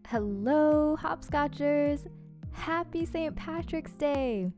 Hello, Hopscotchers! Happy St. Patrick's Day!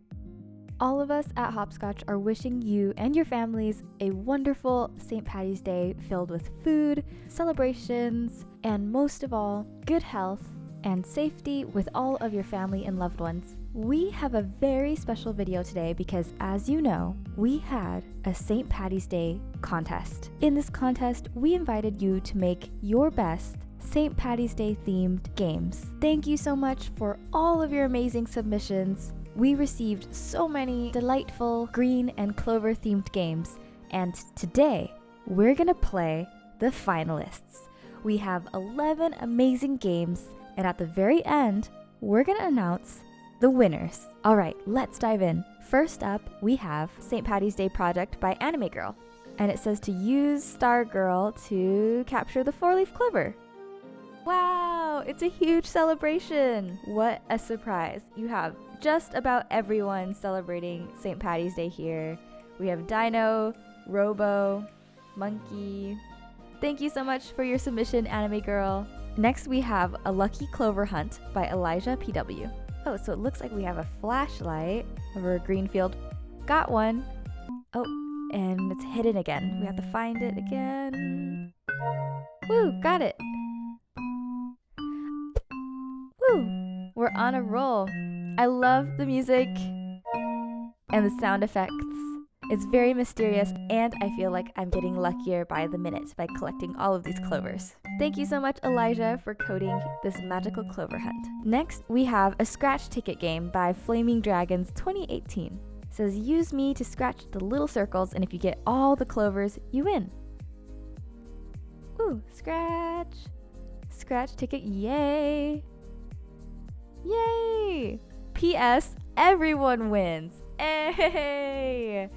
All of us at Hopscotch are wishing you and your families a wonderful St. Patty's Day filled with food, celebrations, and most of all, good health and safety with all of your family and loved ones. We have a very special video today because, as you know, we had a St. Patty's Day contest. In this contest, we invited you to make your best St. Patty's Day themed games. Thank you so much for all of your amazing submissions. We received so many delightful green and clover themed games, and today we're gonna play the finalists. We have 11 amazing games, and at the very end, we're gonna announce the winners. All right, let's dive in. First up, we have St. Patty's Day project by AnimeGirl, and it says to use StarGirl to capture the 4-leaf clover. Wow, it's a huge celebration. What a surprise. You have just about everyone celebrating St. Patty's Day here. We have Dino, Robo, Monkey. Thank you so much for your submission, AnimeGirl. Next, we have A Lucky Clover Hunt by Elijah PW. Oh, so it looks like we have a flashlight over a green field. Got one. Oh, and it's hidden again. We have to find it again. Woo, got it. Woo, we're on a roll. I love the music and the sound effects. It's very mysterious, and I feel like I'm getting luckier by the minute by collecting all of these clovers. Thank you so much, Elijah, for coding this magical clover hunt. Next, we have a scratch ticket game by Flaming Dragons 2018. It says, use me to scratch the little circles, and if you get all the clovers, you win. Ooh, scratch. Scratch ticket, yay. Yay! P.S. Everyone wins. Hey!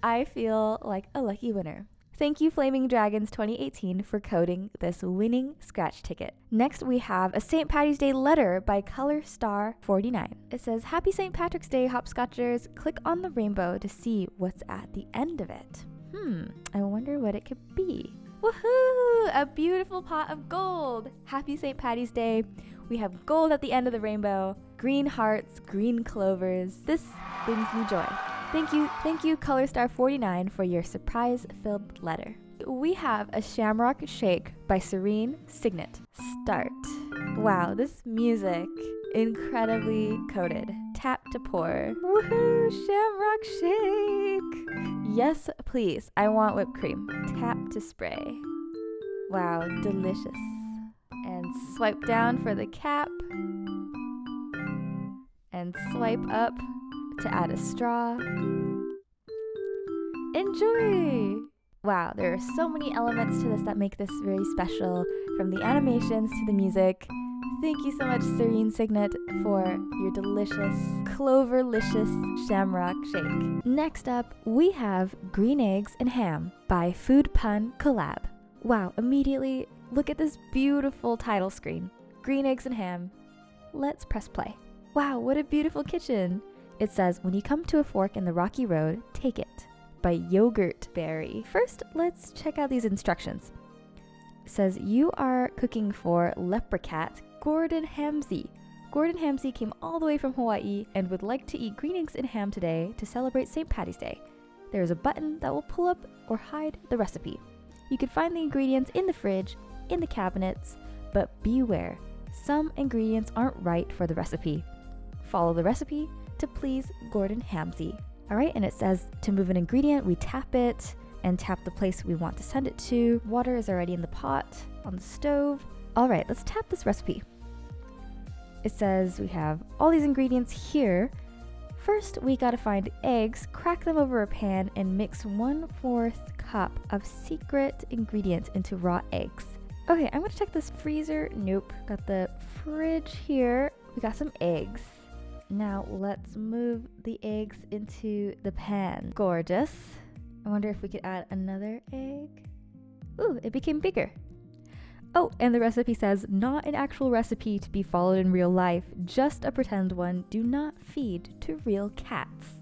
I feel like a lucky winner. Thank you, Flaming Dragons 2018, for coding this winning scratch ticket. Next, we have a St. Patty's Day letter by ColorStar49. It says, Happy St. Patrick's Day, Hopscotchers. Click on the rainbow to see what's at the end of it. I wonder what it could be. Woohoo! A beautiful pot of gold. Happy St. Patty's Day. We have gold at the end of the rainbow, green hearts, green clovers. This brings me joy. Thank you, ColorStar49, for your surprise-filled letter. We have a Shamrock Shake by SereneCygnet. Start. Wow, this music, incredibly coded. Tap to pour. Woohoo, Shamrock Shake! Yes, please, I want whipped cream. Tap to spray. Wow, delicious. And swipe down for the cap. And swipe up to add a straw. Enjoy! Wow, there are so many elements to this that make this very special, from the animations to the music. Thank you so much, SereneCygnet, for your delicious, cloverlicious Shamrock Shake. Next up, we have Green Eggs and Ham by FoodPunCollab. Wow, immediately, look at this beautiful title screen. Green Eggs and Ham. Let's press play. Wow, what a beautiful kitchen. It says, when you come to a fork in the rocky road, take it, by Yogurt Berry. First, let's check out these instructions. It says, you are cooking for leprechaun Gordon Hamsey. Gordon Hamsey came all the way from Hawaii and would like to eat green eggs and ham today to celebrate St. Patty's Day. There is a button that will pull up or hide the recipe. You can find the ingredients in the fridge, in the cabinets, but beware, some ingredients aren't right for the recipe. Follow the recipe to please Gordon Hamsey. All right, and it says to move an ingredient, we tap it and tap the place we want to send it to. Water is already in the pot on the stove. All right, let's tap this recipe. It says we have all these ingredients here. First, we gotta find eggs, crack them over a pan, and mix 1/4 cup of secret ingredient into raw eggs. Okay, I'm gonna check this freezer. Nope, got the fridge here. We got some eggs. Now let's move the eggs into the pan. Gorgeous. I wonder if we could add another egg. Ooh, it became bigger. Oh, and the recipe says, not an actual recipe to be followed in real life, just a pretend one. Do not feed to real cats.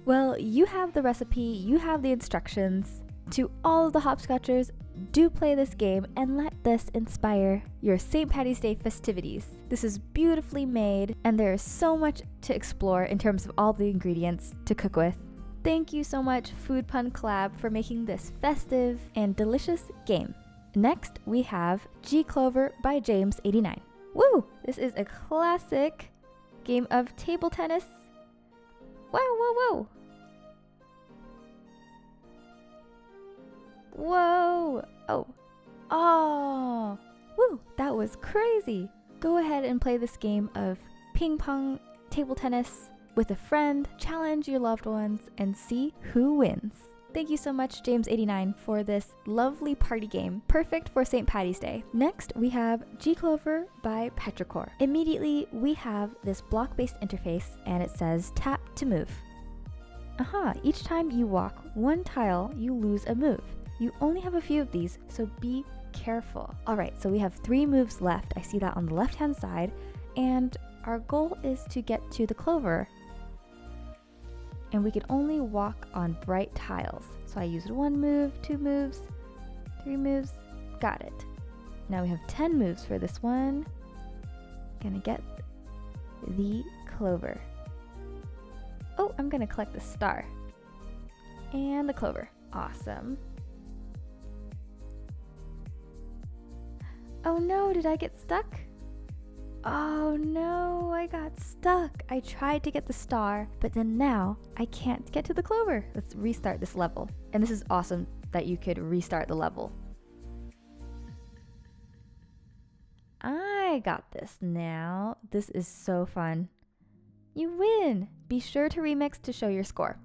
Well, you have the recipe, you have the instructions. To all of the Hopscotchers, do play this game and let this inspire your St. Patty's Day festivities. This is beautifully made and there is so much to explore in terms of all the ingredients to cook with. Thank you so much FoodPunCollab for making this festive and delicious game. Next we have GClover by James89. Woo! This is a classic game of table tennis. Whoa, whoa, whoa! Whoa! Oh! Woo! That was crazy! Go ahead and play this game of ping pong, table tennis with a friend, challenge your loved ones, and see who wins. Thank you so much, James89, for this lovely party game, perfect for St. Patty's Day. Next, we have GClover by Petrichor. Immediately, we have this block-based interface, and it says tap to move. Each time you walk one tile, you lose a move. You only have a few of these, so be careful. Alright, so we have 3 moves left. I see that on the left-hand side, and our goal is to get to the clover. And we can only walk on bright tiles. So I used 1 move, 2 moves, 3 moves, got it. Now we have 10 moves for this one. Gonna get the clover. Oh, I'm gonna collect the star. And the clover, awesome. Oh no, did I get stuck? Oh no, I got stuck. I tried to get the star, but then now I can't get to the clover. Let's restart this level. And this is awesome that you could restart the level. I got this now. This is so fun. You win! Be sure to remix to show your score.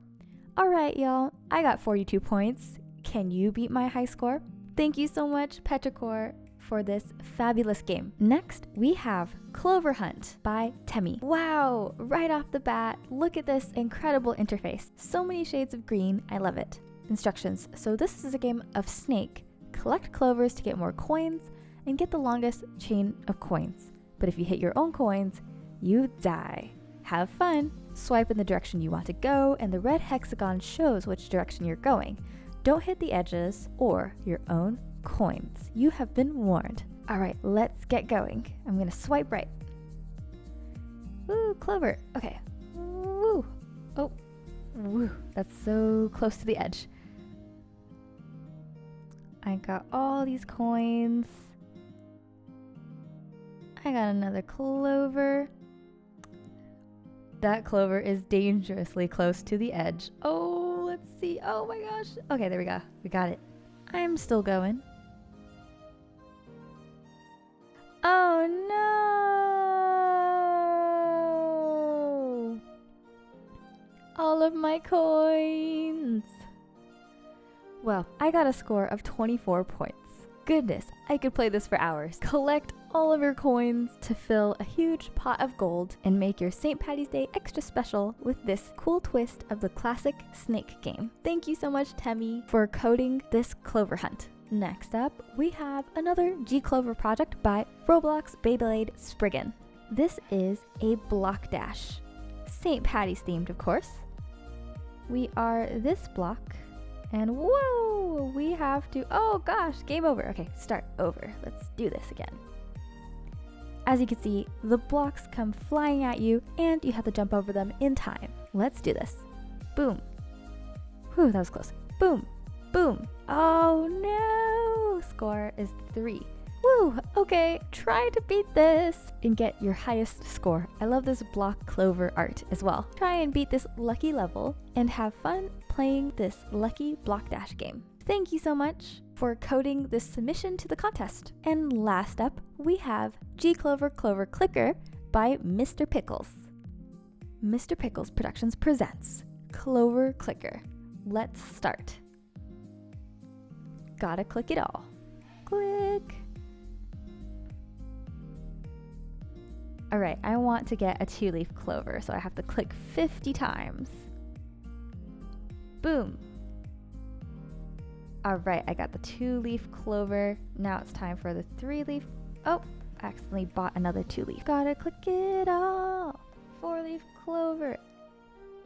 Alright y'all, I got 42 points. Can you beat my high score? Thank you so much, Petrichor, for this fabulous game. Next, we have Clover Hunt by Temmie. Wow, right off the bat, look at this incredible interface. So many shades of green, I love it. Instructions. So this is a game of snake. Collect clovers to get more coins and get the longest chain of coins. But if you hit your own coins, you die. Have fun. Swipe in the direction you want to go and the red hexagon shows which direction you're going. Don't hit the edges or your own coins. You have been warned. All right, let's get going. I'm gonna swipe right. Ooh, clover. Okay. Woo. Oh, woo. That's so close to the edge. I got all these coins. I got another clover. That clover is dangerously close to the edge. Oh, let's see. Oh my gosh. Okay, there we go. We got it. I'm still going. Oh no! All of my coins! Well, I got a score of 24 points. Goodness, I could play this for hours. Collect all of your coins to fill a huge pot of gold and make your St. Patty's Day extra special with this cool twist of the classic snake game. Thank you so much, Temmie, for coding this Clover Hunt. Next up, we have another GClover project by ROBLOX Beyblade Spriggan. This is a block dash. St. Patty's themed, of course. We are this block, and whoa, we have to, oh gosh, game over. Okay, start over. Let's do this again. As you can see, the blocks come flying at you, and you have to jump over them in time. Let's do this. Boom. Whew, that was close. Boom. Boom. Oh no! Score is 3. Woo! Okay, try to beat this and get your highest score. I love this block clover art as well. Try and beat this lucky level and have fun playing this lucky block dash game. Thank you so much for coding this submission to the contest. And last up, we have GClover Clover Clicker by Mr. Pickles. Mr. Pickles Productions presents Clover Clicker. Let's start. Gotta click it all. Click. All right, I want to get a 2-leaf clover, so I have to click 50 times. Boom. All right, I got the 2-leaf clover. Now it's time for the 3-leaf. Oh, I accidentally bought another 2-leaf. Gotta click it all. 4-leaf clover.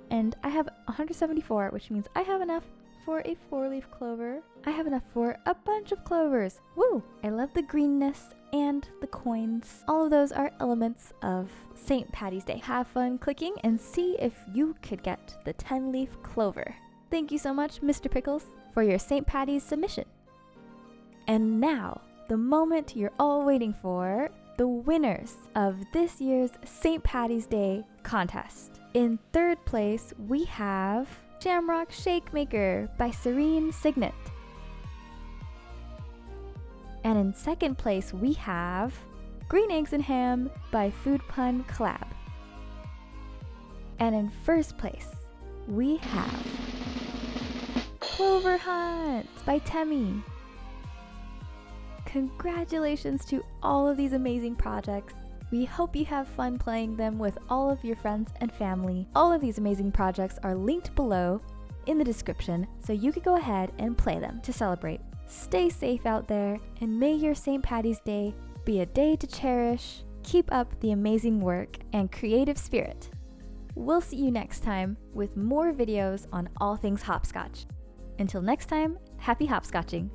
And I have 174, which means I have enough for a 4-leaf clover. I have enough for a bunch of clovers. Woo! I love the greenness and the coins. All of those are elements of St. Patty's Day. Have fun clicking and see if you could get the 10-leaf clover. Thank you so much, Mr. Pickles, for your St. Patty's submission. And now, the moment you're all waiting for, the winners of this year's St. Patty's Day contest. In 3rd place, we have Shamrock Shake Maker by SereneCygnet. And in 2nd place, we have Green Eggs and Ham by FoodPunCollab. And in 1st place, we have Clover Hunt by Temmie. Congratulations to all of these amazing projects. We hope you have fun playing them with all of your friends and family. All of these amazing projects are linked below in the description, so you can go ahead and play them to celebrate. Stay safe out there, and may your St. Patty's Day be a day to cherish. Keep up the amazing work and creative spirit. We'll see you next time with more videos on all things hopscotch. Until next time, happy hopscotching!